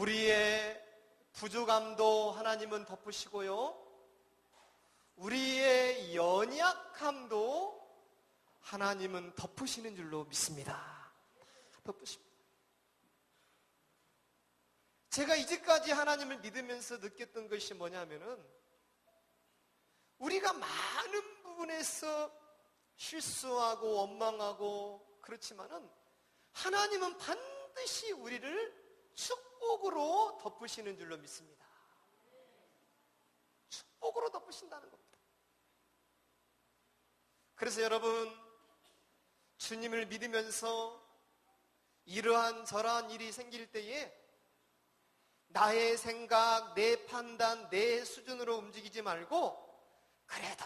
우리의 부족함도 하나님은 덮으시고요, 우리의 연약함도 하나님은 덮으시는 줄로 믿습니다. 덮으십니다. 제가 이제까지 하나님을 믿으면서 느꼈던 것이 뭐냐면은, 우리가 많은 부분에서 실수하고 원망하고 그렇지만은 하나님은 반드시 우리를 축복으로 덮으시는 줄로 믿습니다. 축복으로 덮으신다는 겁니다. 그래서 여러분, 주님을 믿으면서 이러한 저러한 일이 생길 때에 나의 생각, 내 판단, 내 수준으로 움직이지 말고 그래도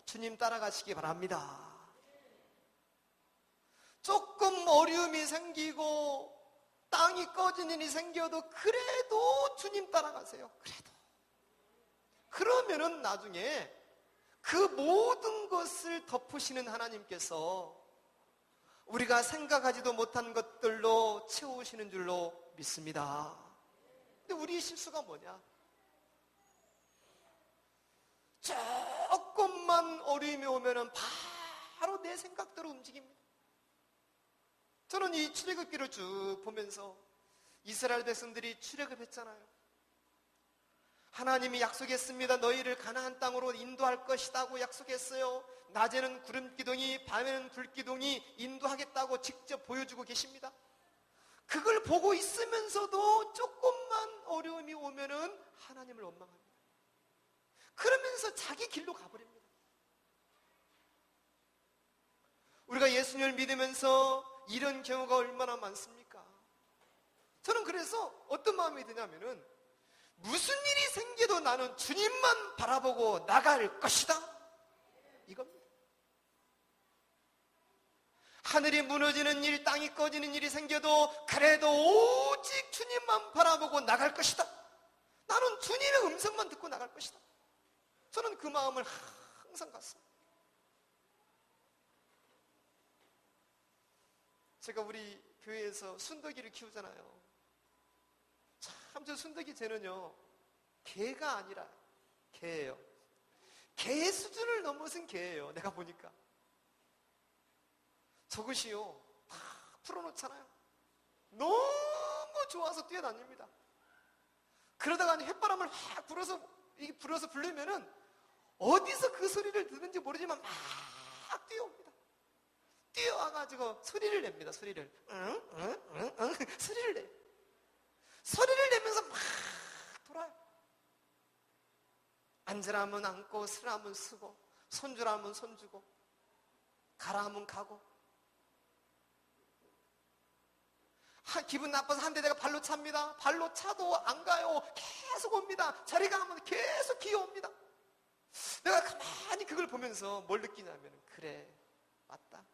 주님 따라가시기 바랍니다. 조금 어려움이 생기고 땅이 꺼지는 일이 생겨도 그래도 주님 따라가세요. 그래도. 그러면은 나중에 그 모든 것을 덮으시는 하나님께서 우리가 생각하지도 못한 것들로 채우시는 줄로 믿습니다. 근데 우리의 실수가 뭐냐? 조금만 어려움이 오면은 바로 내 생각대로 움직입니다. 저는 이 출애굽기를 쭉 보면서 이스라엘 백성들이 출애굽 했잖아요. 하나님이 약속했습니다. 너희를 가나안 땅으로 인도할 것이라고 약속했어요. 낮에는 구름기둥이, 밤에는 불기둥이 인도하겠다고 직접 보여주고 계십니다. 그걸 보고 있으면서도 조금만 어려움이 오면은 하나님을 원망합니다. 그러면서 자기 길로 가버립니다. 우리가 예수님을 믿으면서 이런 경우가 얼마나 많습니까? 저는 그래서 어떤 마음이 드냐면은, 무슨 일이 생겨도 나는 주님만 바라보고 나갈 것이다, 이겁니다. 하늘이 무너지는 일, 땅이 꺼지는 일이 생겨도 그래도 오직 주님만 바라보고 나갈 것이다. 나는 주님의 음성만 듣고 나갈 것이다. 저는 그 마음을 항상 갖습니다. 제가 우리 교회에서 순덕이를 키우잖아요. 참, 저 순덕이 쟤는요, 개가 아니라 개예요. 개 수준을 넘어선 개예요. 내가 보니까 저것이요, 다 풀어놓잖아요. 너무 좋아서 뛰어다닙니다. 그러다가 햇바람을 확 불어서 불리면은 어디서 그 소리를 듣는지 모르지만 막 뛰어옵니다. 뛰어와가지고 소리를 냅니다. 소리를 소리를 내. 소리를 내면서 막 돌아요. 앉으라면 앉고, 쓰라면 쓰고, 손주라면 손주고, 가라 하면 가고. 기분 나빠서 한 대 내가 발로 찹니다. 발로 차도 안 가요. 계속 옵니다. 저리 가면 계속 기어옵니다. 내가 가만히 그걸 보면서 뭘 느끼냐면, 그래, 맞다.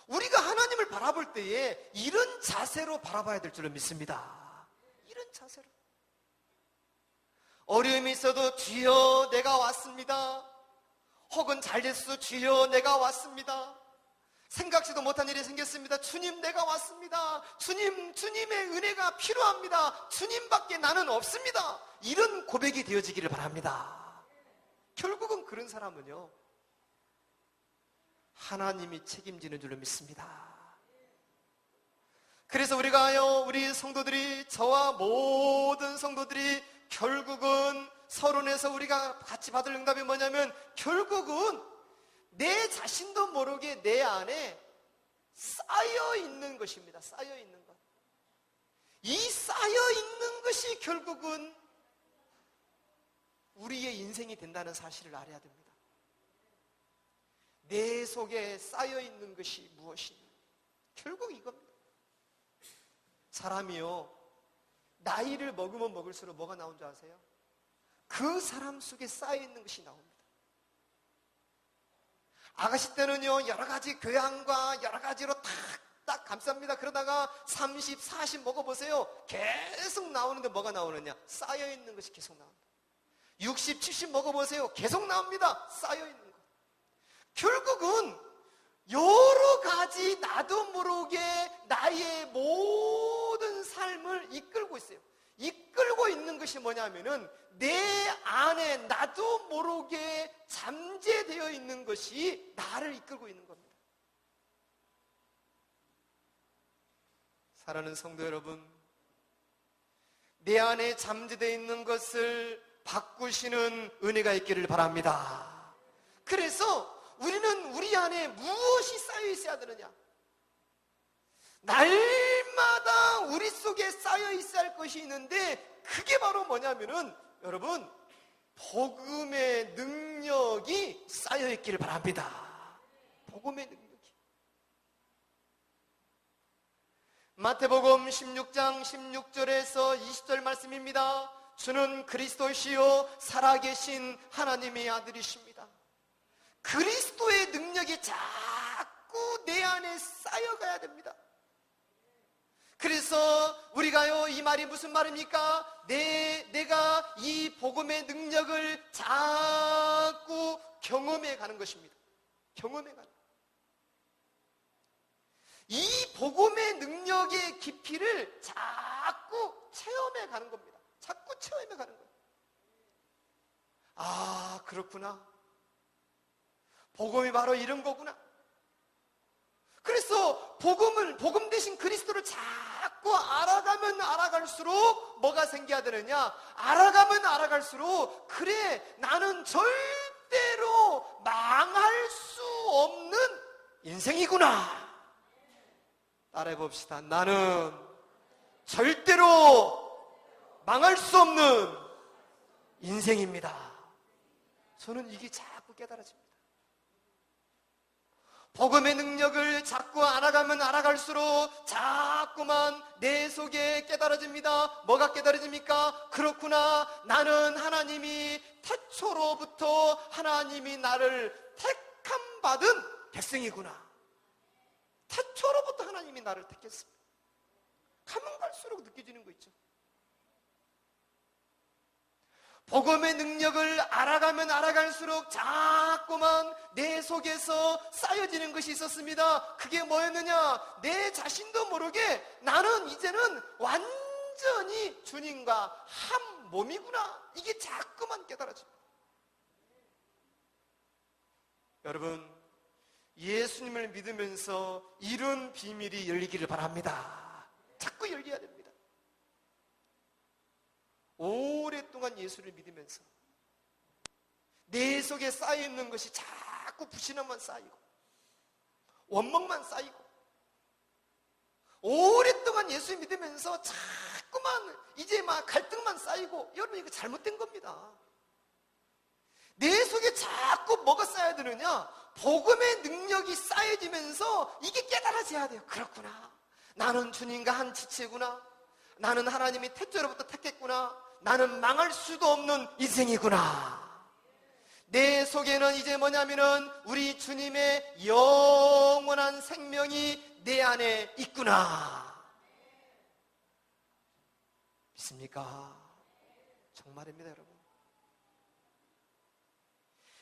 우리가 하나님을 바라볼 때에 이런 자세로 바라봐야 될 줄로 믿습니다. 이런 자세로. 어려움이 있어도 주여 내가 왔습니다. 혹은 잘됐어, 주여 내가 왔습니다. 생각지도 못한 일이 생겼습니다. 주님 내가 왔습니다. 주님의 은혜가 필요합니다. 주님밖에 나는 없습니다. 이런 고백이 되어지기를 바랍니다. 결국은 그런 사람은요, 하나님이 책임지는 줄로 믿습니다. 그래서 우리 성도들이, 저와 모든 성도들이 결국은 서론에서 우리가 같이 받을 응답이 뭐냐면, 결국은 내 자신도 모르게 내 안에 쌓여 있는 것입니다. 쌓여 있는 것. 이 쌓여 있는 것이 결국은 우리의 인생이 된다는 사실을 알아야 됩니다. 내 속에 쌓여 있는 것이 무엇이냐? 결국 이겁니다. 사람이요, 나이를 먹으면 먹을수록 뭐가 나온 줄 아세요? 그 사람 속에 쌓여 있는 것이 나옵니다. 아가씨 때는요, 여러 가지 교양과 여러 가지로 딱 감쌉니다. 그러다가 30, 40 먹어보세요. 계속 나오는데 뭐가 나오느냐? 쌓여 있는 것이 계속 나옵니다. 60, 70 먹어보세요. 계속 나옵니다. 쌓여 있는 것. 결국은 여러 가지 나도 모르게 나의 모든 있어요. 이끌고 있는 것이 뭐냐면은 내 안에 나도 모르게 잠재되어 있는 것이 나를 이끌고 있는 겁니다. 사랑하는 성도 여러분, 내 안에 잠재되어 있는 것을 바꾸시는 은혜가 있기를 바랍니다. 그래서 우리는 우리 안에 무엇이 쌓여 있어야 되느냐? 날마다 우리 속에 쌓여 있어야 할 것이 있는데, 그게 바로 뭐냐면은 여러분, 복음의 능력이 쌓여 있기를 바랍니다. 복음의 능력이. 마태복음 16장 16절에서 20절 말씀입니다. 주는 그리스도시요 살아계신 하나님의 아들이십니다. 그리스도의 능력이 자꾸 내 안에 쌓여가야 됩니다. 그래서 우리가요, 이 말이 무슨 말입니까? 내가 이 복음의 능력을 자꾸 경험해 가는 것입니다. 경험해 가는. 이 복음의 능력의 깊이를 자꾸 체험해 가는 겁니다. 자꾸 체험해 가는 거예요. 아, 그렇구나. 복음이 바로 이런 거구나. 그래서 복음 대신 그리스도를 자꾸 알아가면 알아갈수록 뭐가 생겨야 되느냐? 알아가면 알아갈수록, 그래, 나는 절대로 망할 수 없는 인생이구나. 따라해 봅시다. 나는 절대로 망할 수 없는 인생입니다. 저는 이게 자꾸 깨달아집니다. 복음의 능력을 자꾸 알아가면 알아갈수록 자꾸만 내 속에 깨달아집니다. 뭐가 깨달아집니까? 그렇구나, 나는 하나님이 태초로부터 하나님이 나를 택함 받은 백성이구나. 태초로부터 하나님이 나를 택했습니다. 가면 갈수록 느껴지는 거 있죠. 복음의 능력을 알아가면 알아갈수록 자꾸만 내 속에서 쌓여지는 것이 있었습니다. 그게 뭐였느냐? 내 자신도 모르게 나는 이제는 완전히 주님과 한 몸이구나. 이게 자꾸만 깨달아집니다. 여러분, 예수님을 믿으면서 이런 비밀이 열리기를 바랍니다. 자꾸 열려야 됩니다. 오랫동안 예수를 믿으면서 내 속에 쌓여있는 것이 자꾸 불신함만 쌓이고 원망만 쌓이고, 오랫동안 예수 믿으면서 자꾸만 이제 막 갈등만 쌓이고, 여러분 이거 잘못된 겁니다. 내 속에 자꾸 뭐가 쌓여야 되느냐? 복음의 능력이 쌓여지면서 이게 깨달아져야 돼요. 그렇구나, 나는 주님과 한 지체구나. 나는 하나님이 태초로부터 택했구나. 나는 망할 수도 없는 인생이구나. 내 속에는 이제 뭐냐면은 우리 주님의 영원한 생명이 내 안에 있구나. 믿습니까? 정말입니다, 여러분.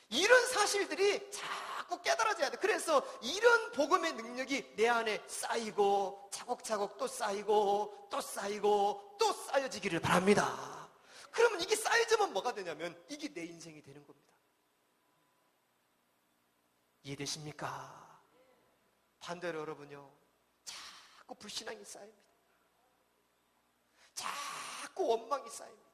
이런 사실들이 자꾸 깨달아져야 돼. 그래서 이런 복음의 능력이 내 안에 쌓이고 차곡차곡 또 쌓이고 또 쌓이고 또 쌓여지기를 바랍니다. 그러면 이게 쌓여지면 뭐가 되냐면 이게 내 인생이 되는 겁니다. 이해되십니까? 반대로 여러분요, 자꾸 불신앙이 쌓입니다. 자꾸 원망이 쌓입니다.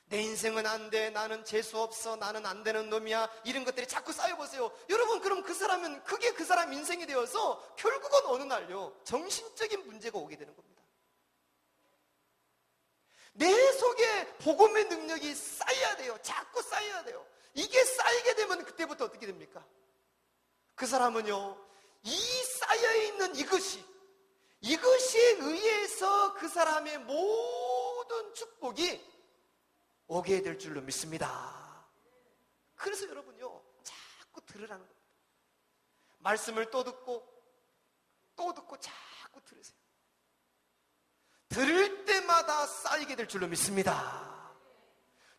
내 인생은 안 돼, 나는 재수없어, 나는 안 되는 놈이야, 이런 것들이 자꾸 쌓여보세요. 여러분, 그럼 그 사람은, 그게 그 사람 인생이 되어서 결국은 어느 날요, 정신적인 문제가 오게 되는 겁니다. 내 속에 복음의 능력이 쌓여야 돼요. 자꾸 쌓여야 돼요. 이게 쌓이게 되면 그때부터 어떻게 됩니까? 그 사람은요, 이 쌓여있는 이것이 이것에 의해서 그 사람의 모든 축복이 오게 될 줄로 믿습니다. 그래서 여러분요, 자꾸 들으라는 겁니다. 말씀을 또 듣고 자꾸 들으세요. 들을 때마다 쌓이게 될 줄로 믿습니다.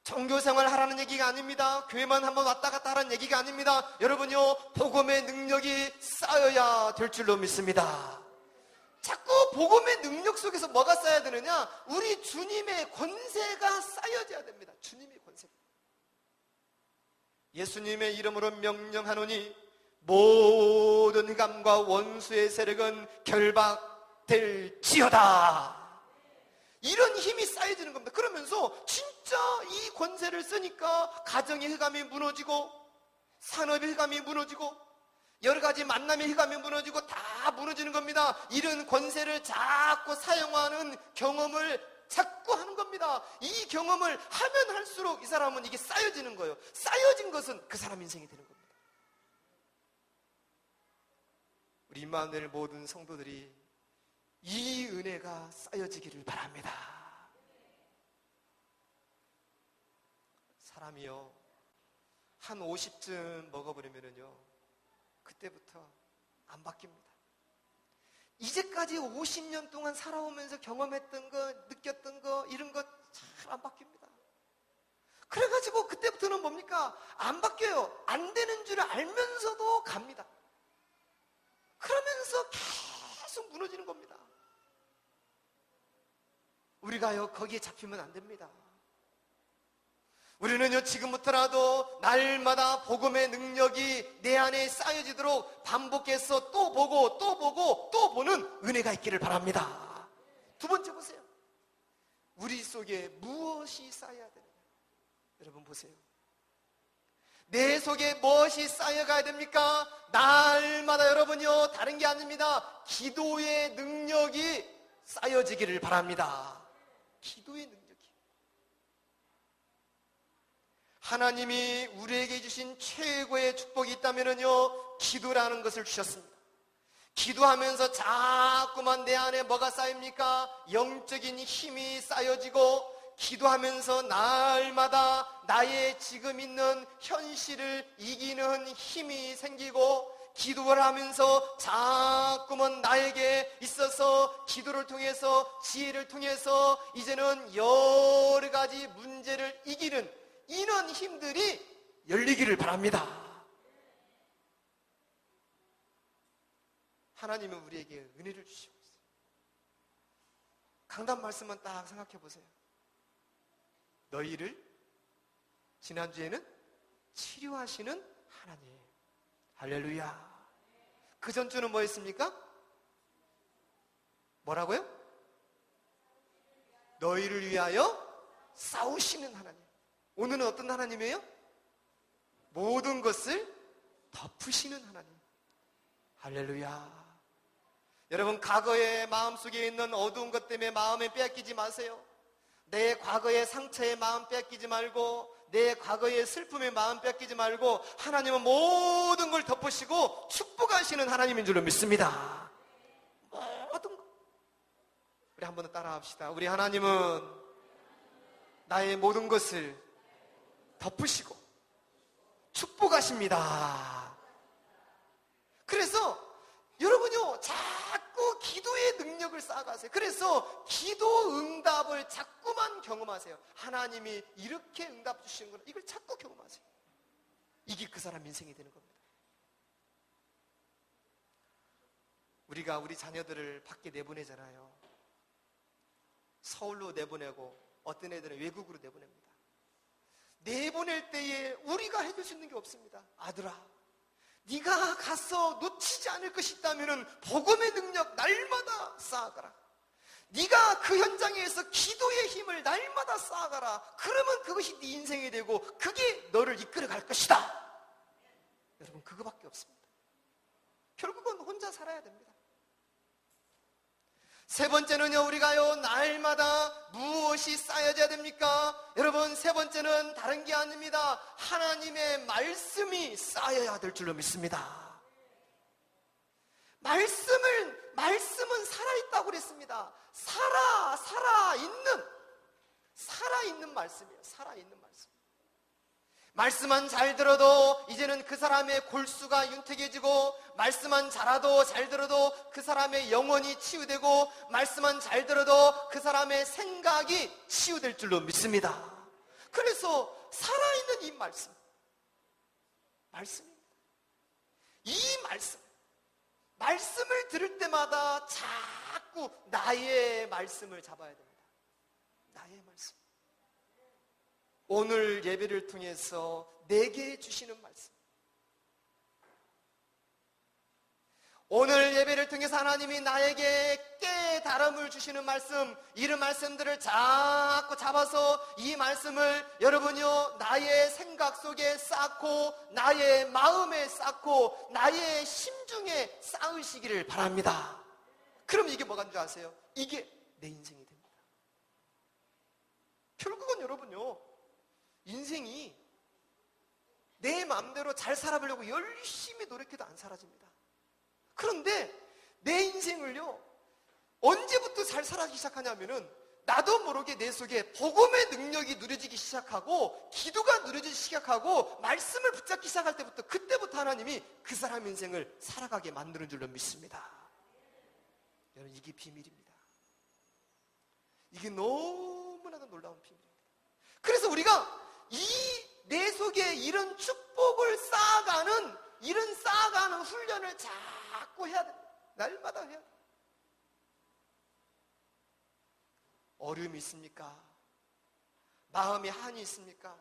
종교생활 하라는 얘기가 아닙니다. 교회만 한번 왔다 갔다 하라는 얘기가 아닙니다. 여러분요, 복음의 능력이 쌓여야 될 줄로 믿습니다. 자꾸 복음의 능력 속에서 뭐가 쌓여야 되느냐? 우리 주님의 권세가 쌓여져야 됩니다. 주님의 권세. 예수님의 이름으로 명령하노니 모든 흑암과 원수의 세력은 결박될지어다. 이런 힘이 쌓여지는 겁니다. 그러면서 진짜 이 권세를 쓰니까 가정의 흑암이 무너지고, 산업의 흑암이 무너지고, 여러 가지 만남의 흑암이 무너지고 다 무너지는 겁니다. 이런 권세를 자꾸 사용하는 경험을 자꾸 하는 겁니다. 이 경험을 하면 할수록 이 사람은 이게 쌓여지는 거예요. 쌓여진 것은 그 사람 인생이 되는 겁니다. 우리 임마누엘 모든 성도들이 이 은혜가 쌓여지기를 바랍니다. 사람이요, 한 50쯤 먹어버리면요, 그때부터 안 바뀝니다. 이제까지 50년 동안 살아오면서 경험했던 거, 느꼈던 거, 이런 것 잘 안 바뀝니다. 그래가지고 그때부터는 뭡니까? 안 바뀌어요. 안 되는 줄 알면서도 갑니다. 그러면서 계속 무너지는 겁니다. 우리가요, 거기에 잡히면 안 됩니다. 우리는요, 지금부터라도 날마다 복음의 능력이 내 안에 쌓여지도록 반복해서 또 보고 또 보고 또 보는 은혜가 있기를 바랍니다. 두 번째 보세요. 우리 속에 무엇이 쌓여야 되느냐? 여러분 보세요. 내 속에 무엇이 쌓여가야 됩니까? 날마다 여러분요, 다른 게 아닙니다. 기도의 능력이 쌓여지기를 바랍니다. 기도의 능력이. 하나님이 우리에게 주신 최고의 축복이 있다면요, 기도라는 것을 주셨습니다. 기도하면서 자꾸만 내 안에 뭐가 쌓입니까? 영적인 힘이 쌓여지고, 기도하면서 날마다 나의 지금 있는 현실을 이기는 힘이 생기고, 기도를 하면서 자꾸만 나에게 있어서 기도를 통해서, 지혜를 통해서 이제는 여러 가지 문제를 이기는 이런 힘들이 열리기를 바랍니다. 하나님은 우리에게 은혜를 주시고 있어요. 강단 말씀만 딱 생각해 보세요. 너희를 지난주에는 치료하시는 하나님. 할렐루야. 그 전주는 뭐였습니까? 뭐라고요? 너희를 위하여 싸우시는 하나님. 오늘은 어떤 하나님이에요? 모든 것을 덮으시는 하나님. 할렐루야. 여러분, 과거의 마음속에 있는 어두운 것 때문에 마음에 빼앗기지 마세요. 내 과거의 상처에 마음 빼앗기지 말고, 내 과거의 슬픔에 마음 빼앗기지 말고, 하나님은 모든 걸 덮으시고 축복하시는 하나님인 줄로 믿습니다. 모든 것. 우리 한 번 더 따라 합시다. 우리 하나님은 나의 모든 것을 덮으시고 축복하십니다. 그래서 여러분요, 자꾸 기도의 능력을 쌓아가세요. 그래서 기도 응답을 자꾸만 경험하세요. 하나님이 이렇게 응답 주시는구나, 이걸 자꾸 경험하세요. 이게 그 사람 인생이 되는 겁니다. 우리가 우리 자녀들을 밖에 내보내잖아요. 서울로 내보내고 어떤 애들은 외국으로 내보냅니다. 내보낼 때에 우리가 해줄 수 있는 게 없습니다. 아들아, 네가 가서 놓치지 않을 것이 있다면 복음의 능력 날마다 쌓아가라. 네가 그 현장에서 기도의 힘을 날마다 쌓아가라. 그러면 그것이 네 인생이 되고 그게 너를 이끌어갈 것이다. 여러분, 그거밖에 없습니다. 결국은 혼자 살아야 됩니다. 세 번째는요, 우리가요, 날마다 무엇이 쌓여져야 됩니까? 여러분, 세 번째는 다른 게 아닙니다. 하나님의 말씀이 쌓여야 될 줄로 믿습니다. 말씀은 살아있다고 그랬습니다. 살아있는 말씀이에요. 살아있는 말씀. 말씀만 잘 들어도 이제는 그 사람의 골수가 윤택해지고, 말씀만 잘 들어도 그 사람의 영혼이 치유되고, 말씀만 잘 들어도 그 사람의 생각이 치유될 줄로 믿습니다. 그래서 살아있는 이 말씀입니다. 이 말씀을 들을 때마다 자꾸 결국 나의 말씀을 잡아야 됩니다. 나의 말씀. 오늘 예배를 통해서 내게 주시는 말씀, 오늘 예배를 통해서 하나님이 나에게 깨달음을 주시는 말씀, 이런 말씀들을 자꾸 잡아서 이 말씀을 여러분이요 나의 생각 속에 쌓고 나의 마음에 쌓고 나의 심중에 쌓으시기를 바랍니다. 그럼 이게 뭐가 줄 아세요? 이게 내 인생이 됩니다. 결국은 여러분요, 인생이 내 마음대로 잘 살아보려고 열심히 노력해도 안 사라집니다. 그런데 내 인생을요, 언제부터 잘 살아가기 시작하냐면은 나도 모르게 내 속에 복음의 능력이 누려지기 시작하고 기도가 누려지기 시작하고 말씀을 붙잡기 시작할 때부터, 그때부터 하나님이 그 사람 인생을 살아가게 만드는 줄로 믿습니다. 여러분, 이게 비밀입니다. 이게 너무나도 놀라운 비밀입니다. 그래서 우리가 이 내 속에 이런 축복을 쌓아가는, 이런 쌓아가는 훈련을 자꾸 해야 됩니다. 날마다 해야 됩니다. 어려움이 있습니까? 마음에 한이 있습니까?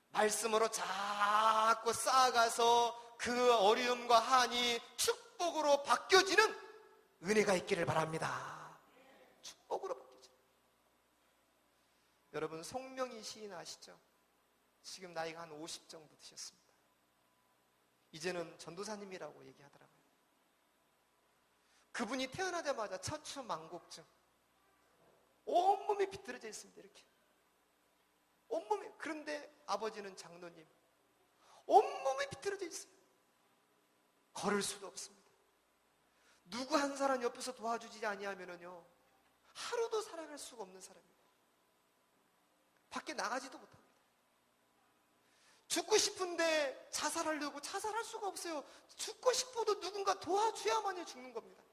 말씀으로 자꾸 쌓아가서 그 어려움과 한이 축복으로 바뀌어지는 은혜가 있기를 바랍니다. 축복으로 바뀌죠. 여러분, 송명희 시인 아시죠? 지금 나이가 한 50 정도 되셨습니다. 이제는 전도사님이라고 얘기하더라고요. 그분이 태어나자마자 척추망곡증, 온몸이 비틀어져 있습니다. 이렇게 온몸이. 그런데 아버지는 장로님, 온몸이 비틀어져 있어요. 걸을 수도 없습니다. 누구 한 사람 옆에서 도와주지 아니하면은요 하루도 살아갈 수가 없는 사람입니다. 밖에 나가지도 못합니다. 죽고 싶은데 자살하려고 자살할 수가 없어요. 죽고 싶어도 누군가 도와줘야만이 죽는 겁니다.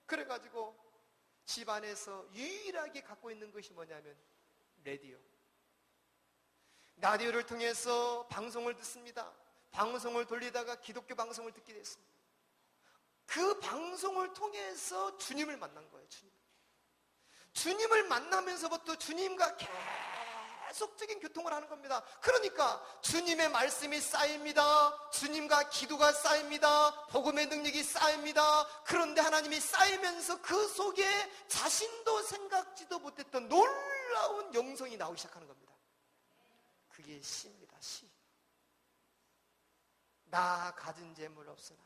그래가지고 집 안에서 유일하게 갖고 있는 것이 뭐냐면 라디오. 라디오를 통해서 방송을 듣습니다. 방송을 돌리다가 기독교 방송을 듣게 됐습니다. 그 방송을 통해서 주님을 만난 거예요. 주님을 만나면서부터 주님과 계속적인 교통을 하는 겁니다. 그러니까 주님의 말씀이 쌓입니다. 주님과 기도가 쌓입니다. 복음의 능력이 쌓입니다. 그런데 하나님이 쌓이면서 그 속에 자신도 생각지도 못했던 놀라운 영성이 나오기 시작하는 겁니다. 그게 시입니다. 시. 나 가진 재물 없으나,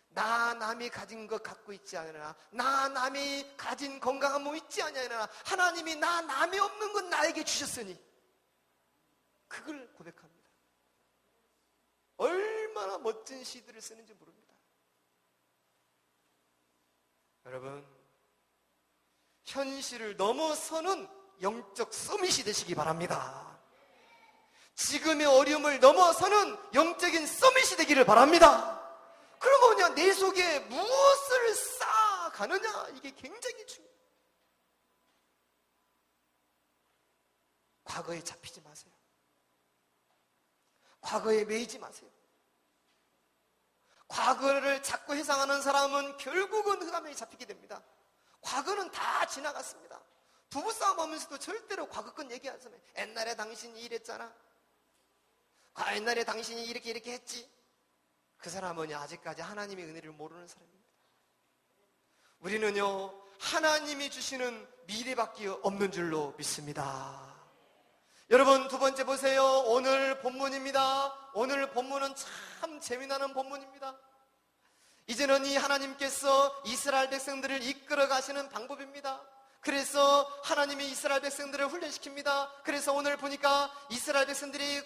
나 남이 가진 것 갖고 있지 않으나, 나 남이 가진 건강한 몸 있지 않으나, 하나님이 나 남이 없는 건 나에게 주셨으니, 그걸 고백합니다. 얼마나 멋진 시들을 쓰는지 모릅니다. 여러분, 현실을 넘어서는 영적 서밋이 되시기 바랍니다. 지금의 어려움을 넘어서는 영적인 서밋이 되기를 바랍니다. 그러면 그냥 내 속에 무엇을 쌓아가느냐, 이게 굉장히 중요해요. 과거에 잡히지 마세요. 과거에 매이지 마세요. 과거를 자꾸 회상하는 사람은 결국은 흑암에 잡히게 됩니다. 과거는 다 지나갔습니다. 부부싸움 하면서도 절대로 과거 건 얘기하지 마세요. 옛날에 당신이 이랬잖아. 옛날에 당신이 이렇게 했지. 그 사람은 아직까지 하나님의 은혜를 모르는 사람입니다. 우리는요, 하나님이 주시는 미래밖에 없는 줄로 믿습니다. 여러분, 두 번째 보세요. 오늘 본문입니다. 오늘 본문은 참 재미나는 본문입니다. 이제는 이 하나님께서 이스라엘 백성들을 이끌어 가시는 방법입니다. 그래서 하나님이 이스라엘 백성들을 훈련시킵니다. 그래서 오늘 보니까 이스라엘 백성들이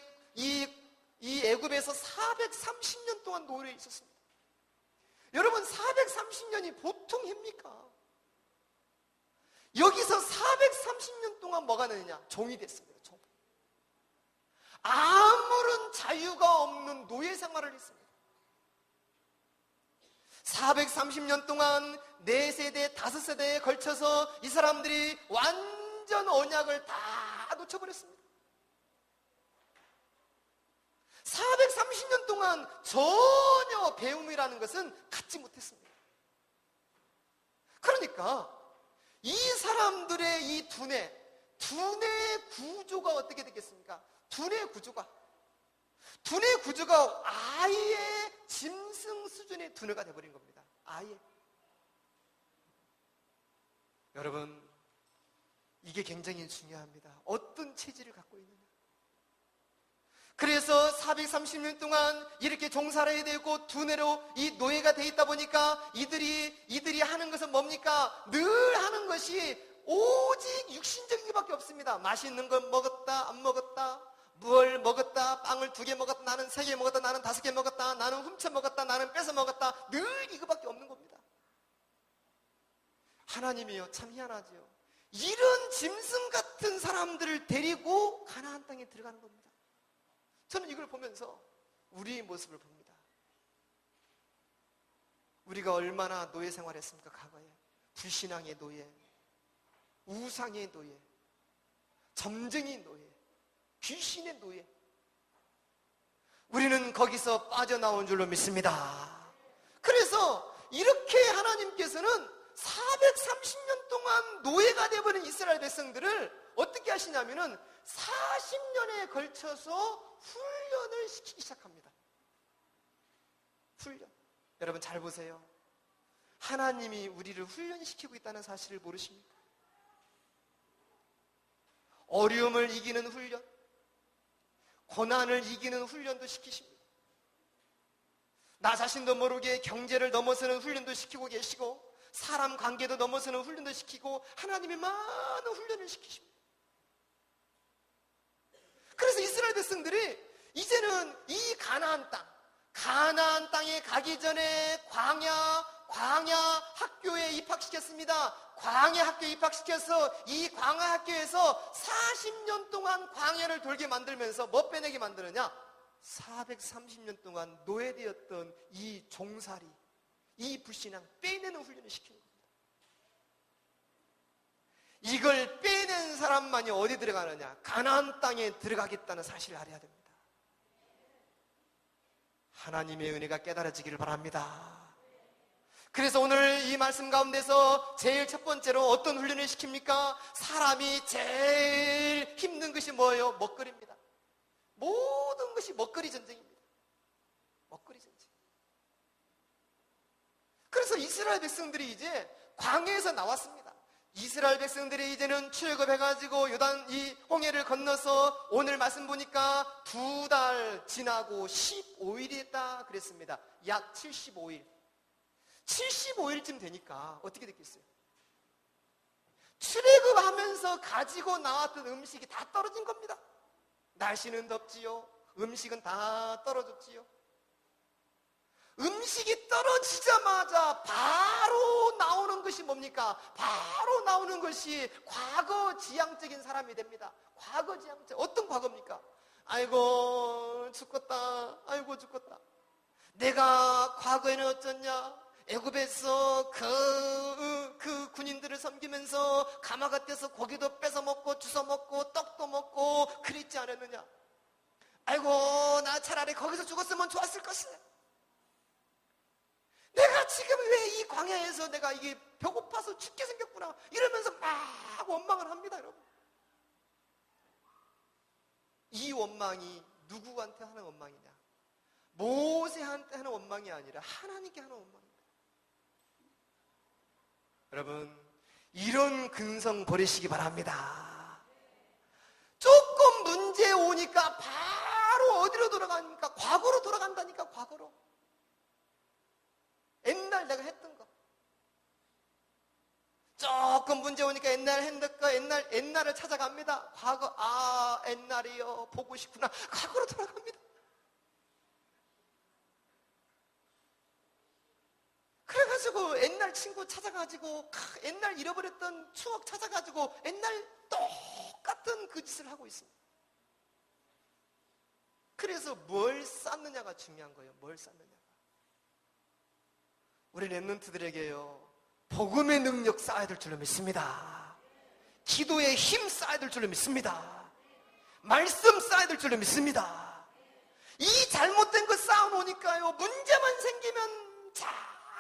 이 애굽에서 430년 동안 노예에 있었습니다. 여러분, 430년이 보통 해입니까? 여기서 430년 동안 뭐가 되느냐? 종이 됐습니다. 종. 아무런 자유가 없는 노예 생활을 했습니다. 430년 동안 4세대, 5세대에 걸쳐서 이 사람들이 완전 언약을 다 놓쳐버렸습니다. 430년 동안 전혀 배움이라는 것은 갖지 못했습니다. 그러니까 이 사람들의 이 두뇌 구조가 어떻게 되겠습니까? 두뇌 구조가 아예 짐승 수준의 두뇌가 되어버린 겁니다. 아예. 여러분, 이게 굉장히 중요합니다. 어떤 체질을 갖고 있느냐. 그래서 430년 동안 이렇게 종사를 해야 되고 두뇌로 이 노예가 돼 있다 보니까 이들이 하는 것은 뭡니까? 늘 하는 것이 오직 육신적인 것밖에 없습니다. 맛있는 걸 먹었다, 안 먹었다, 뭘 먹었다, 빵을 2개 먹었다, 나는 3개 먹었다, 나는 5개 먹었다, 나는 훔쳐 먹었다, 나는 뺏어 먹었다. 늘 이거밖에 없는 겁니다. 하나님이요, 참 희한하지요. 이런 짐승 같은 사람들을 데리고 가나안 땅에 들어가는 겁니다. 저는 이걸 보면서 우리의 모습을 봅니다. 우리가 얼마나 노예 생활했습니까? 과거에 불신앙의 노예, 우상의 노예, 점쟁이 노예, 귀신의 노예. 우리는 거기서 빠져나온 줄로 믿습니다. 그래서 이렇게 하나님께서는 430년 동안 노예가 되어버린 이스라엘 백성들을 어떻게 하시냐면은 40년에 걸쳐서 훈련을 시키기 시작합니다. 훈련. 여러분 잘 보세요. 하나님이 우리를 훈련시키고 있다는 사실을 모르십니까? 어려움을 이기는 훈련, 고난을 이기는 훈련도 시키십니다. 나 자신도 모르게 경제를 넘어서는 훈련도 시키고 계시고, 사람 관계도 넘어서는 훈련도 시키고, 하나님이 많은 훈련을 시키십니다. 그래서 이스라엘 백성들이 이제는 이 가나안 땅에 가기 전에 광야 학교에 입학시켰습니다. 광야 학교에 입학시켜서 이 광야 학교에서 40년 동안 광야를 돌게 만들면서 뭐 빼내게 만드느냐? 430년 동안 노예되었던 이 종살이, 이 불신앙 빼내는 훈련을 시키는 겁니다. 이걸 빼낸 사람만이 어디 들어가느냐? 가나안 땅에 들어가겠다는 사실을 알아야 됩니다. 하나님의 은혜가 깨달아지기를 바랍니다. 그래서 오늘 이 말씀 가운데서 제일 첫 번째로 어떤 훈련을 시킵니까? 사람이 제일 힘든 것이 뭐예요? 먹거리입니다. 모든 것이 먹거리 전쟁입니다. 먹거리 전쟁. 그래서 이스라엘 백성들이 이제 광야에서 나왔습니다. 이스라엘 백성들이 이제는 출애굽해가지고 요단 이 홍해를 건너서 오늘 말씀 보니까 2달 지나고 15일이 했다 그랬습니다. 약 75일. 75일쯤 되니까 어떻게 됐겠어요? 출애굽하면서 가지고 나왔던 음식이 다 떨어진 겁니다. 날씨는 덥지요. 음식은 다 떨어졌지요. 음식이 떨어지자마자 바로 나오는 것이 뭡니까? 바로 나오는 것이 과거 지향적인 사람이 됩니다. 과거 지향적. 어떤 과거입니까? 아이고 죽겠다. 아이고 죽겠다. 내가 과거에는 어쩌냐? 애굽에서 그 군인들을 섬기면서 가마가 떼서 고기도 뺏어 먹고 주워 먹고 떡도 먹고 그랬지 않았느냐? 아이고 나 차라리 거기서 죽었으면 좋았을 것이네. 내가 지금 왜 이 광야에서 내가 이게 배고파서 죽게 생겼구나 이러면서 막 원망을 합니다. 여러분, 이 원망이 누구한테 하는 원망이냐? 모세한테 하는 원망이 아니라 하나님께 하는 원망입니다. 여러분, 이런 근성 버리시기 바랍니다. 조금 문제 오니까 바로 어디로 돌아가니까? 과거로 돌아간다니까. 과거로. 옛날 내가 했던 거. 조금 문제 오니까 옛날 했던 거, 옛날을 찾아갑니다. 과거, 옛날이요. 보고 싶구나. 과거로 돌아갑니다. 그래가지고 옛날 친구 찾아가지고 옛날 잃어버렸던 추억 찾아가지고 옛날 똑같은 그 짓을 하고 있습니다. 그래서 뭘 쌓느냐가 중요한 거예요. 뭘 쌓느냐가. 우리 랩런트들에게요, 복음의 능력 쌓아야 될 줄로 믿습니다. 기도의 힘 쌓아야 될 줄로 믿습니다. 말씀 쌓아야 될 줄로 믿습니다. 이 잘못된 거 쌓아놓으니까요, 문제만 생기면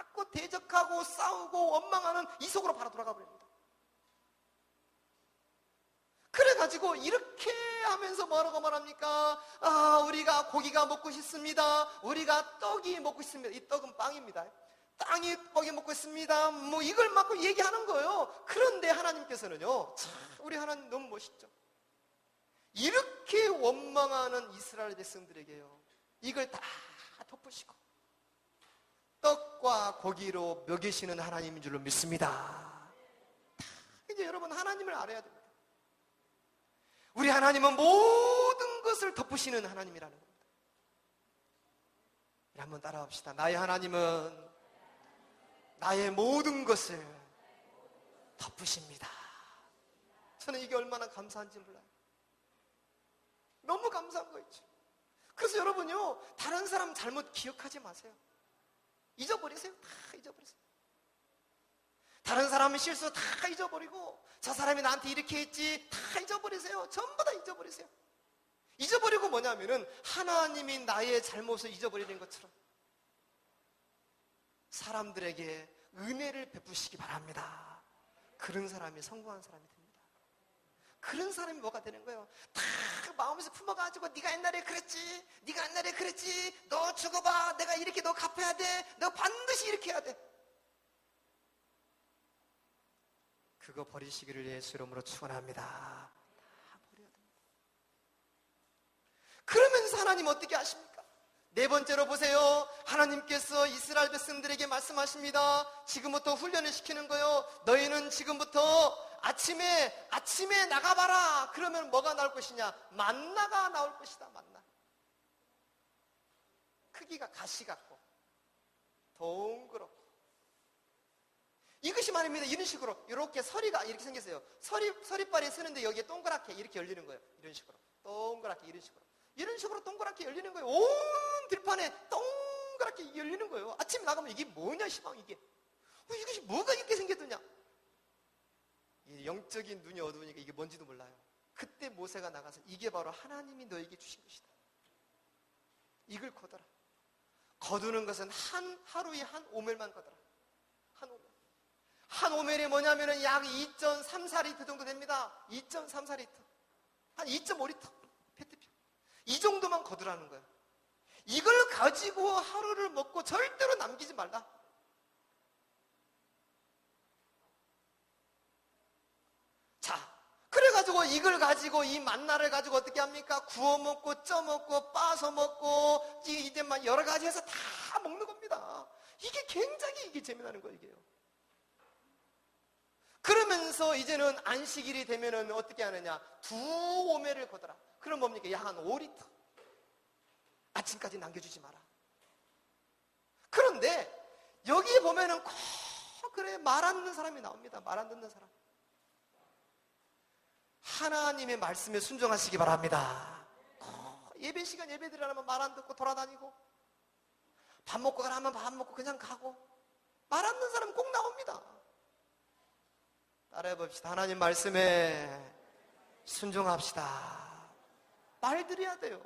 자꾸 대적하고 싸우고 원망하는 이 속으로 바로 돌아가 버립니다. 그래가지고 이렇게 하면서 뭐라고 말합니까? 우리가 고기가 먹고 싶습니다. 우리가 떡이 먹고 싶습니다. 이 떡은 빵입니다. 떡이 먹고 있습니다. 뭐 이걸 막 얘기하는 거예요. 그런데 하나님께서는요, 참 우리 하나님 너무 멋있죠. 이렇게 원망하는 이스라엘 백성들에게요, 이걸 다 덮으시고 떡과 고기로 먹이시는 하나님인 줄로 믿습니다. 이제 여러분, 하나님을 알아야 됩니다. 우리 하나님은 모든 것을 덮으시는 하나님이라는 겁니다. 한번 따라합시다. 나의 하나님은 나의 모든 것을 덮으십니다. 저는 이게 얼마나 감사한지 몰라요. 너무 감사한 거 있죠. 그래서 여러분요, 다른 사람 잘못 기억하지 마세요. 잊어버리세요. 다 잊어버리세요. 다른 사람의 실수 다 잊어버리고, 저 사람이 나한테 이렇게 했지 다 잊어버리세요. 전부 다 잊어버리세요. 잊어버리고 뭐냐면은 하나님이 나의 잘못을 잊어버리는 것처럼 사람들에게 은혜를 베푸시기 바랍니다. 그런 사람이 성공한 사람이 됩니다. 그런 사람이 뭐가 되는 거예요? 다 마음에서 품어가지고 네가 옛날에 그랬지, 네가 옛날에 그랬지, 너 죽어봐, 내가 이렇게 너 갚아야 돼, 너 반드시 이렇게 해야 돼. 그거 버리시기를 예수 이름으로 축원합니다. 다 버려야 됩니다. 그러면서 하나님 어떻게 하십니까? 네 번째로 보세요. 하나님께서 이스라엘 백성들에게 말씀하십니다. 지금부터 훈련을 시키는 거예요. 너희는 지금부터 아침에 나가봐라. 그러면 뭐가 나올 것이냐? 만나가 나올 것이다. 만나. 크기가 가시 같고 동그랗고, 이것이 말입니다. 이런 식으로 이렇게 서리가 이렇게 생겼어요. 서리발이 서는데 여기에 동그랗게 이렇게 열리는 거예요. 이런 식으로 동그랗게, 이런 식으로 동그랗게 열리는 거예요. 온 들판에 동그랗게 열리는 거예요. 아침에 나가면 이게 뭐냐, 시방, 이게 이것이 뭐가 이렇게 생겼느냐. 영적인 눈이 어두우니까 이게 뭔지도 몰라요. 그때 모세가 나가서 이게 바로 하나님이 너에게 주신 것이다. 이걸 거둬라. 거두는 것은 하루에 한 오멜만 거둬라. 한 오멜. 한 오멜이 뭐냐면은 약 2.34리터 정도 됩니다. 2.34리터. 한 2.5리터. 페트병. 이 정도만 거두라는 거예요. 이걸 가지고 하루를 먹고 절대로 남기지 말라. 자, 그래가지고 이걸 가지고, 이 만나를 가지고 어떻게 합니까? 구워 먹고, 쪄 먹고, 빠서 먹고, 이제 막 여러 가지 해서 다 먹는 겁니다. 이게 굉장히 이게 재미나는 거예요, 이게요. 그러면서 이제는 안식일이 되면은 어떻게 하느냐? 2오멜을 거더라. 그럼 뭡니까? 약 한 5리터. 아침까지 남겨주지 마라. 그런데 여기 보면은 꼭 그래 말 안 듣는 사람이 나옵니다. 말 안 듣는 사람. 하나님의 말씀에 순종하시기 바랍니다. 예배 시간 예배 드리라면 말 안 듣고 돌아다니고, 밥 먹고 가라면 밥 먹고 그냥 가고, 말 안 듣는 사람은 꼭 나옵니다. 따라해 봅시다. 하나님 말씀에 순종합시다. 말 드려야 돼요.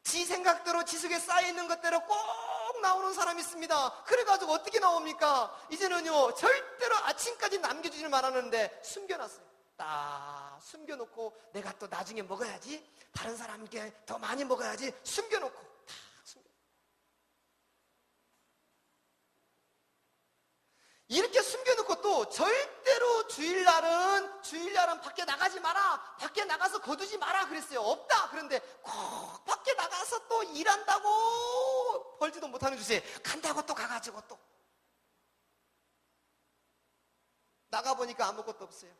지 생각대로 지 속에 쌓여있는 것대로 꼭 나오는 사람이 있습니다. 그래가지고 어떻게 나옵니까? 이제는요, 절대로 아침까지 남겨주질 말았는데 숨겨놨어요. 딱 숨겨놓고, 내가 또 나중에 먹어야지, 다른 사람께 더 많이 먹어야지, 숨겨놓고 딱 숨겨. 이렇게 숨겨놓고 또 절대로 주일날은 밖에 나가지 마라, 밖에 나가서 거두지 마라 그랬어요. 없다. 그런데 꼭 밖에 나가서 또 일한다고 벌지도 못하는 주제에 간다고 또 가가지고 또 나가보니까 아무것도 없어요.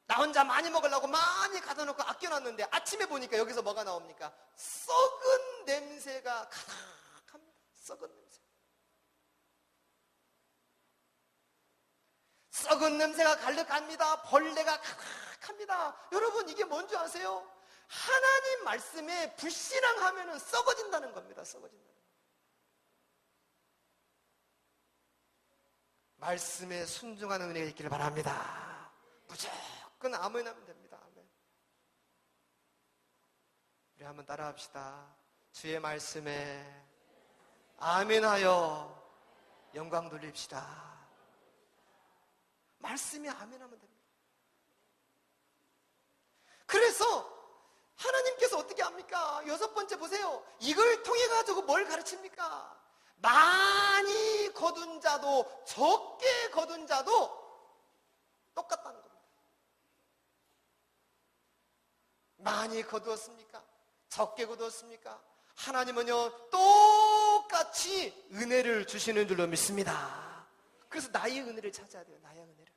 나 혼자 많이 먹으려고 많이 가둬놓고 아껴놨는데 아침에 보니까 여기서 뭐가 나옵니까? 썩은 냄새가 가득합니다. 썩은 냄새. 썩은 냄새가 가득합니다. 벌레가 가득합니다. 여러분, 이게 뭔지 아세요? 하나님 말씀에 불신앙하면 썩어진다는 겁니다. 썩어진다는 겁니다. 말씀에 순종하는 은혜가 있기를 바랍니다. 무조건 아멘 하면 됩니다. 아멘. 우리 한번 따라합시다. 주의 말씀에 아멘하여 영광 돌립시다. 말씀에 아멘하면 됩니다. 그래서 하나님께서 어떻게 합니까? 6번째 보세요. 이걸 통해 가지고 뭘 가르칩니까? 많이 거둔 자도 적게 거둔 자도 똑같다는 겁니다. 많이 거두었습니까? 적게 거두었습니까? 하나님은요 똑같이 은혜를 주시는 줄로 믿습니다. 그래서 나의 은혜를 찾아야 돼요. 나의 은혜를.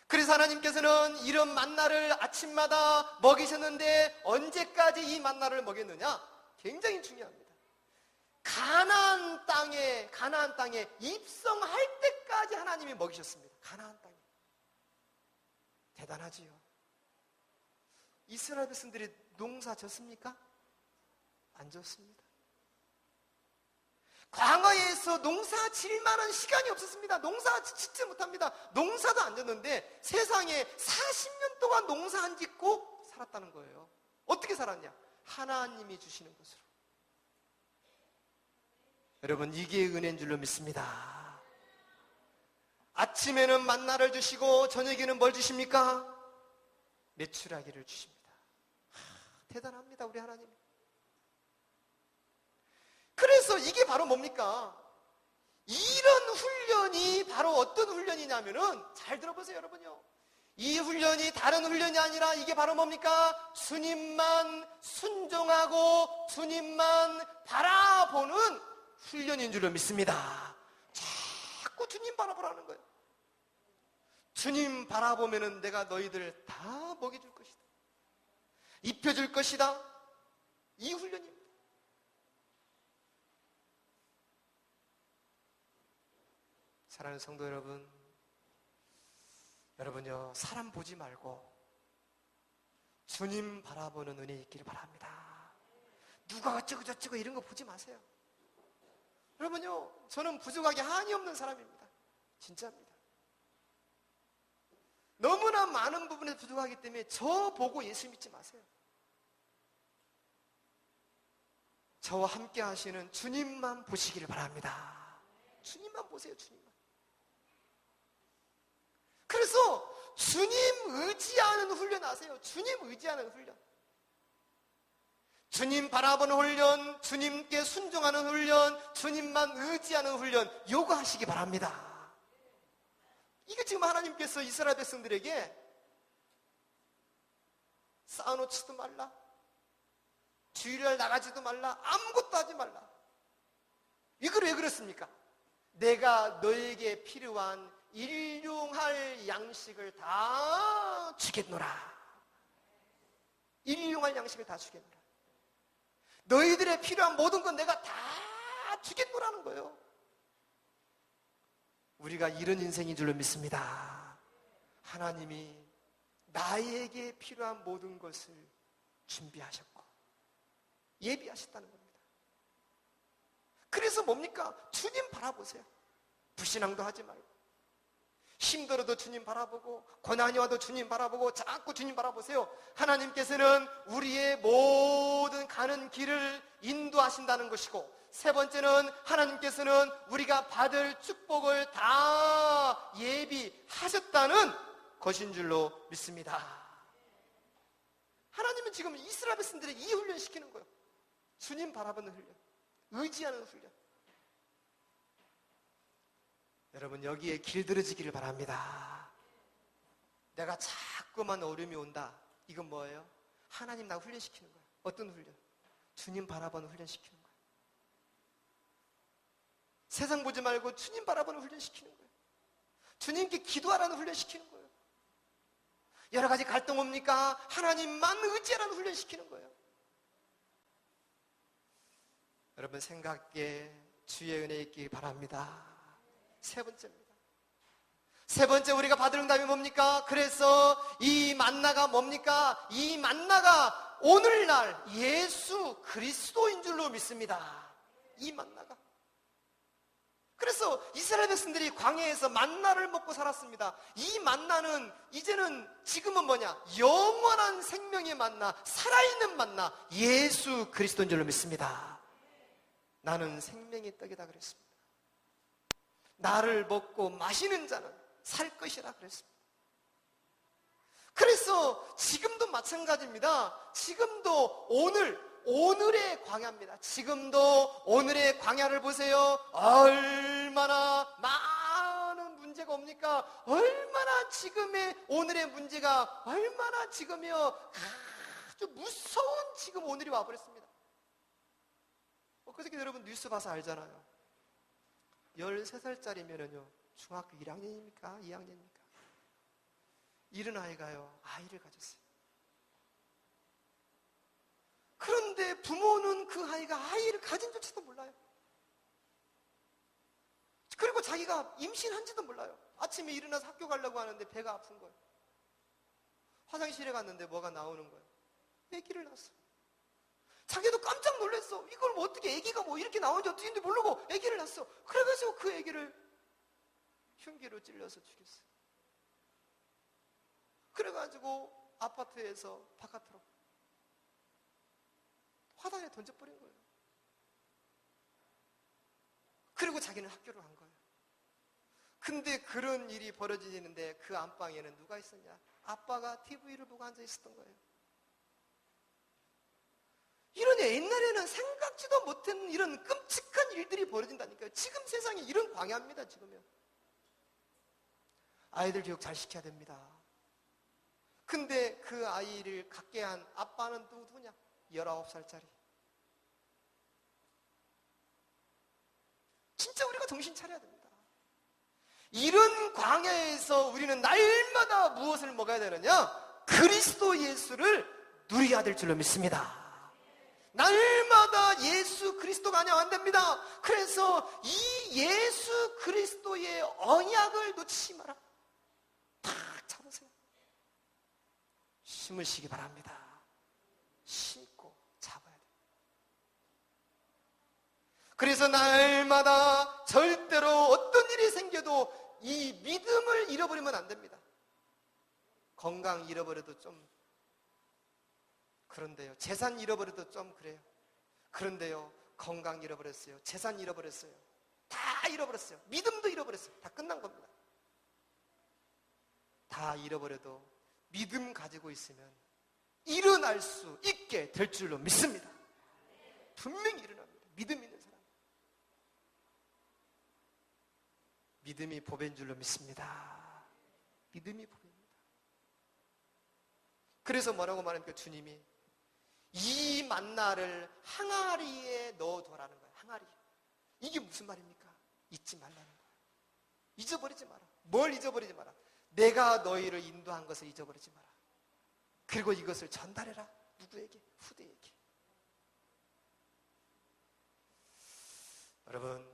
그래서 하나님께서는 이런 만나를 아침마다 먹이셨는데 언제까지 이 만나를 먹였느냐? 굉장히 중요합니다. 가나안 땅에 입성할 때까지 하나님이 먹이셨습니다. 가나안 땅에. 대단하지요. 이스라엘 백성들이 농사 졌습니까? 안 졌습니다. 광야에서 농사 질 만한 시간이 없었습니다. 농사 짓지 못합니다. 농사도 안 졌는데 세상에 40년 동안 농사 안 짓고 살았다는 거예요. 어떻게 살았냐? 하나님이 주시는 것으로. 여러분, 이게 은혜인 줄로 믿습니다. 아침에는 만나를 주시고 저녁에는 뭘 주십니까? 메추라기를 주십니다. 대단합니다, 우리 하나님. 그래서 이게 바로 뭡니까? 이런 훈련이 바로 어떤 훈련이냐면은, 잘 들어보세요, 여러분요. 이 훈련이 다른 훈련이 아니라 이게 바로 뭡니까? 주님만 순종하고 주님만 바라보는 훈련인 줄로 믿습니다. 자꾸 주님 바라보라는 거예요. 주님 바라보면은 내가 너희들 다 먹여줄 것이다. 입혀줄 것이다. 이 훈련입니다. 사랑하는 성도 여러분, 여러분요, 사람 보지 말고 주님 바라보는 은혜 있기를 바랍니다. 누가 어쩌고 저쩌고 이런 거 보지 마세요. 여러분요, 저는 부족하게 한이 없는 사람입니다. 진짜입니다. 너무나 많은 부분에서 부족하기 때문에 저 보고 예수 믿지 마세요. 저와 함께 하시는 주님만 보시기를 바랍니다. 주님만 보세요, 주님만. 그래서 주님 의지하는 훈련 하세요. 주님 의지하는 훈련. 주님 바라보는 훈련, 주님께 순종하는 훈련, 주님만 의지하는 훈련, 요거 하시기 바랍니다. 이게 지금 하나님께서 이스라엘 백성들에게 쌓아놓지도 말라, 주일날 나가지도 말라, 아무것도 하지 말라. 이걸 왜 그랬습니까? 내가 너에게 필요한 일용할 양식을 다 주겠노라. 일용할 양식을 다 주겠노라. 너희들의 필요한 모든 건 내가 다 주겠노라는 거예요. 우리가 이런 인생인 줄로 믿습니다. 하나님이 나에게 필요한 모든 것을 준비하셨고 예비하셨다는 겁니다. 그래서 뭡니까? 주님 바라보세요. 불신앙도 하지 말고, 힘들어도 주님 바라보고, 고난이 와도 주님 바라보고, 자꾸 주님 바라보세요. 하나님께서는 우리의 모든 가는 길을 인도하신다는 것이고, 세 번째는 하나님께서는 우리가 받을 축복을 다 예비하셨다는 것인 줄로 믿습니다. 하나님은 지금 이스라엘 백성들에게 이 훈련 시키는 거예요. 주님 바라보는 훈련, 의지하는 훈련. 여러분, 여기에 길들여지기를 바랍니다. 내가 자꾸만 어려움이 온다. 이건 뭐예요? 하나님 나 훈련시키는 거예요. 어떤 훈련? 주님 바라보는 훈련시키는 거예요. 세상 보지 말고 주님 바라보는 훈련시키는 거예요. 주님께 기도하라는 훈련시키는 거예요. 여러 가지 갈등 옵니까? 하나님만 의지하라는 훈련시키는 거예요. 여러분, 생각에 주의 은혜 있기 바랍니다. 세 번째입니다. 세 번째 우리가 받을 응답이 뭡니까? 그래서 이 만나가 뭡니까? 이 만나가 오늘날 예수 그리스도인 줄로 믿습니다. 이 만나가. 그래서 그래서 이스라엘 백성들이 광야에서 만나를 먹고 살았습니다. 이 만나는 이제는 지금은 뭐냐? 영원한 생명의 만나, 살아있는 만나, 예수 그리스도인 줄로 믿습니다. 나는 생명의 떡이다 그랬습니다. 나를 먹고 마시는 자는 살 것이라 그랬습니다. 그래서 지금도 마찬가지입니다. 지금도 오늘의 광야입니다. 지금도 오늘의 광야를 보세요. 얼마나 많은 문제가 옵니까? 얼마나 지금의 오늘의 문제가 얼마나 지금이요 아주 무서운 지금 오늘이 와버렸습니다. 그저께 여러분 뉴스 봐서 알잖아요. 13살짜리면은요 중학교 1학년입니까? 2학년입니까? 이런 아이가요 아이를 가졌어요. 그런데 부모는 그 아이가 아이를 가진 줄지도 몰라요. 그리고 자기가 임신한지도 몰라요. 아침에 일어나서 학교 가려고 하는데 배가 아픈 거예요. 화장실에 갔는데 뭐가 나오는 거예요. 아기를 낳았어. 자기도 깜짝 놀랐어. 이걸 뭐 어떻게 아기가 뭐 이렇게 나오는지 어떻게 했는지 모르고 아기를 낳았어. 그래가지고 그 아기를 흉기로 찔러서 죽였어요. 그래가지고 아파트에서 바깥으로 화단에 던져버린 거예요. 그리고 자기는 학교를 간 거예요. 근데 그런 일이 벌어지는데 그 안방에는 누가 있었냐? 아빠가 TV를 보고 앉아 있었던 거예요. 이런 옛날에는 생각지도 못한 이런 끔찍한 일들이 벌어진다니까요. 지금 세상에 이런 광야입니다. 지금요. 아이들 교육 잘 시켜야 됩니다. 근데 그 아이를 갖게 한 아빠는 또 누구냐? 19살짜리. 진짜 우리가 정신 차려야 됩니다. 이런 광야에서 우리는 날마다 무엇을 먹어야 되느냐? 그리스도 예수를 누려야 될 줄로 믿습니다. 날마다 예수 그리스도가 아니면 안 됩니다. 그래서 이 예수 그리스도의 언약을 놓치지 마라. 탁 잡으세요. 심으시기 바랍니다. 심고 잡아야 돼요. 그래서 날마다 절대로 어떤 일이 생겨도 이 믿음을 잃어버리면 안 됩니다. 건강 잃어버려도 좀 그런데요. 재산 잃어버려도 좀 그래요. 그런데요. 건강 잃어버렸어요. 재산 잃어버렸어요. 다 잃어버렸어요. 믿음도 잃어버렸어요. 다 끝난 겁니다. 다 잃어버려도 믿음 가지고 있으면 일어날 수 있게 될 줄로 믿습니다. 분명히 일어납니다. 믿음 있는 사람. 믿음이 보배인 줄로 믿습니다. 믿음이 보배입니다. 그래서 뭐라고 말합니까? 주님이 이 만나를 항아리에 넣어둬라는 거예요. 항아리. 이게 무슨 말입니까? 잊지 말라는 거예요. 잊어버리지 마라. 뭘 잊어버리지 마라? 내가 너희를 인도한 것을 잊어버리지 마라. 그리고 이것을 전달해라. 누구에게? 후대에게. 여러분,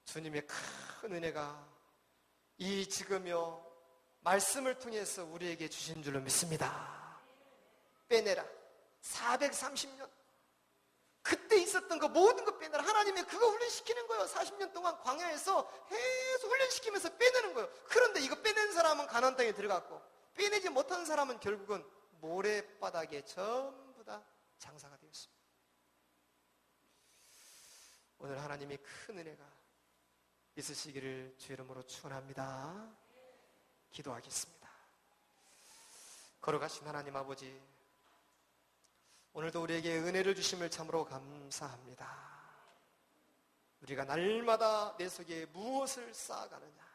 주님의 큰 은혜가 이 지금요 말씀을 통해서 우리에게 주신 줄로 믿습니다. 빼내라. 430년 그때 있었던 거 모든 거 빼내라. 하나님이 그거 훈련시키는 거예요. 40년 동안 광야에서 계속 훈련시키면서 빼내는 거예요. 그런데 이거 빼낸 사람은 가나안 땅에 들어갔고 빼내지 못한 사람은 결국은 모래바닥에 전부 다 장사가 되었습니다. 오늘 하나님이 큰 은혜가 있으시기를 주 이름으로 축원합니다. 기도하겠습니다. 걸어가신 하나님 아버지, 오늘도 우리에게 은혜를 주심을 참으로 감사합니다. 우리가 날마다 내 속에 무엇을 쌓아가느냐?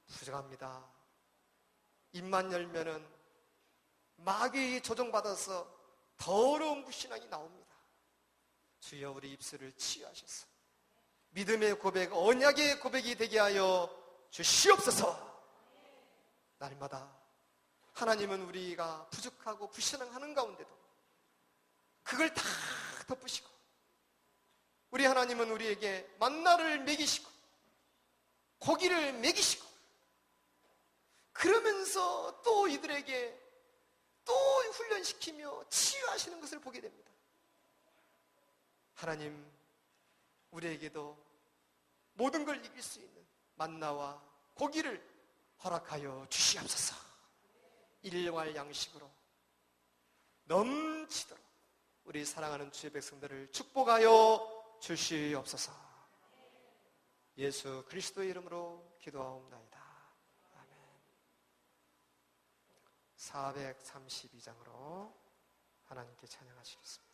부정합니다. 입만 열면은 마귀에 조종받아서 더러운 무신앙이 나옵니다. 주여 우리 입술을 치유하셔서 믿음의 고백, 언약의 고백이 되게 하여 주시옵소서. 날마다 하나님은 우리가 부족하고 불신앙하는 가운데도 그걸 다 덮으시고 우리 하나님은 우리에게 만나를 먹이시고 고기를 먹이시고 그러면서 또 이들에게 또 훈련시키며 치유하시는 것을 보게 됩니다. 하나님, 우리에게도 모든 걸 이길 수 있는 만나와 고기를 허락하여 주시옵소서. 일용할 양식으로 넘치도록 우리 사랑하는 주의 백성들을 축복하여 주시옵소서. 예수 그리스도의 이름으로 기도하옵나이다. 아멘. 432장으로 하나님께 찬양하시겠습니다.